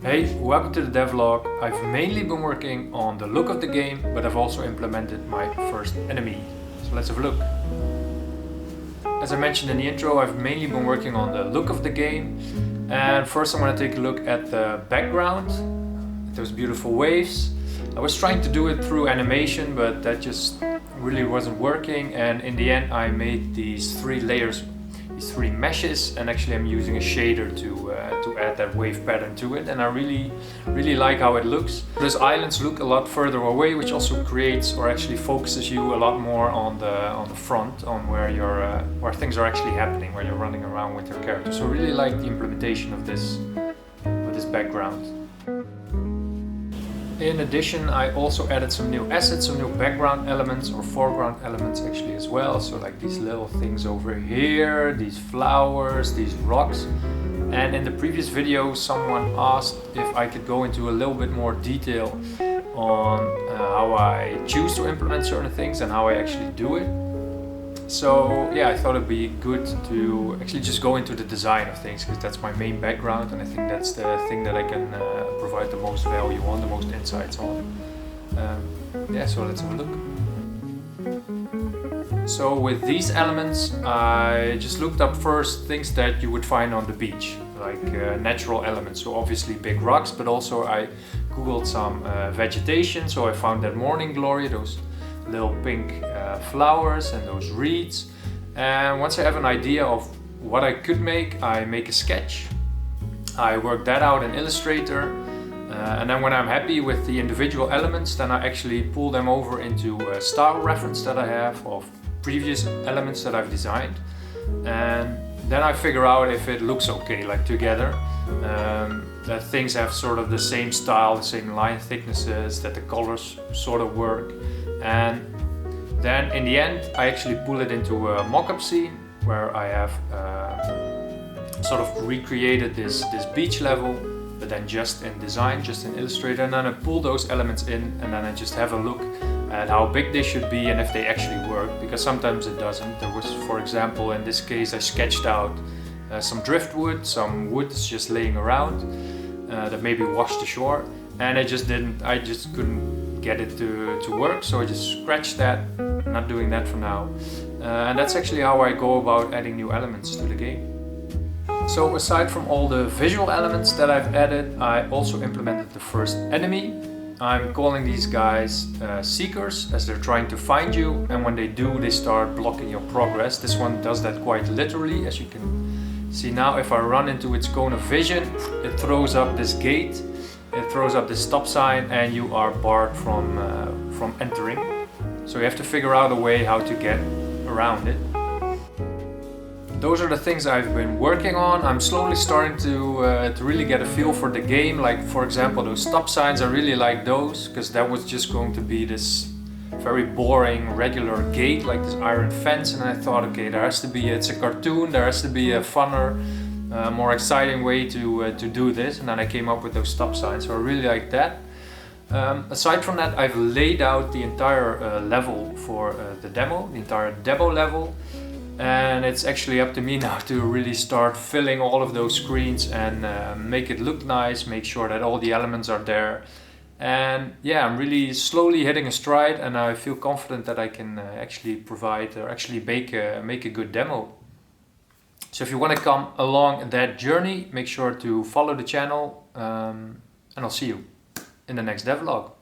Hey, welcome to the devlog. I've mainly been working on the look of the game, but I've also implemented my first enemy. So let's have a look. As I mentioned in the intro, I've mainly been working on the look of the game. And first I'm going to take a look at the background, those beautiful waves. I was trying to do it through animation, but that just really wasn't working. And in the end I made these three layers, these three meshes, and actually I'm using a shader to add that wave pattern to it, and I really like how it looks. Those islands look a lot further away, which also creates or actually focuses you a lot more on the front, on where things are actually happening, where you're running around with your character. So I really like the implementation of this background. In addition, I also added some new assets, some new background elements or foreground elements actually as well. So like these little things over here, these flowers, these rocks. And in the previous video, someone asked if I could go into a little bit more detail on how I choose to implement certain things and how I actually do it. So yeah, I thought it'd be good to actually just go into the design of things, because that's my main background and I think that's the thing that I can provide the most value on, the most insights on. Yeah, so let's have a look. So with these elements, I just looked up first things that you would find on the beach, like natural elements. So obviously big rocks, but also I googled some vegetation. So I found that morning glory, those little pink flowers and those reeds. And once I have an idea of what I could make, I make a sketch. I work that out in Illustrator. And then when I'm happy with the individual elements, then I actually pull them over into a style reference that I have of previous elements that I've designed. And then I figure out if it looks okay, like together. That things have sort of the same style, the same line thicknesses, that the colors sort of work. And then in the end, I actually pull it into a mock-up scene where I have sort of recreated this beach level, but then just in design, just in Illustrator. And then I pull those elements in, and then I just have a look at how big they should be and if they actually work, because sometimes it doesn't. There was, for example, in this case, I sketched out some driftwood, some wood that's just laying around that maybe washed ashore, and I just couldn't get it to work, so I just scratched that. I'm not doing that for now. And that's actually how I go about adding new elements to the game. So aside from all the visual elements that I've added, I also implemented the first enemy. I'm calling these guys seekers, as they're trying to find you, and when they do, they start blocking your progress. This one does that quite literally, as you can see now. If I run into its cone of vision, it throws up this gate, it throws up this stop sign, and you are barred from entering. So you have to figure out a way how to get around it. Those are the things I've been working on. I'm slowly starting to really get a feel for the game. Like, for example, those stop signs, I really like those, because that was just going to be this very boring regular gate, like this iron fence, and I thought, okay, it's a cartoon, there has to be a funner, more exciting way to do this, and then I came up with those stop signs, so I really like that. Aside from that, I've laid out the entire level for the demo, the entire demo level. And it's actually up to me now to really start filling all of those screens and make it look nice, make sure that all the elements are there. And yeah, I'm really slowly hitting a stride, and I feel confident that I can actually provide or actually make a good demo. So if you want to come along that journey, make sure to follow the channel, and I'll see you in the next devlog.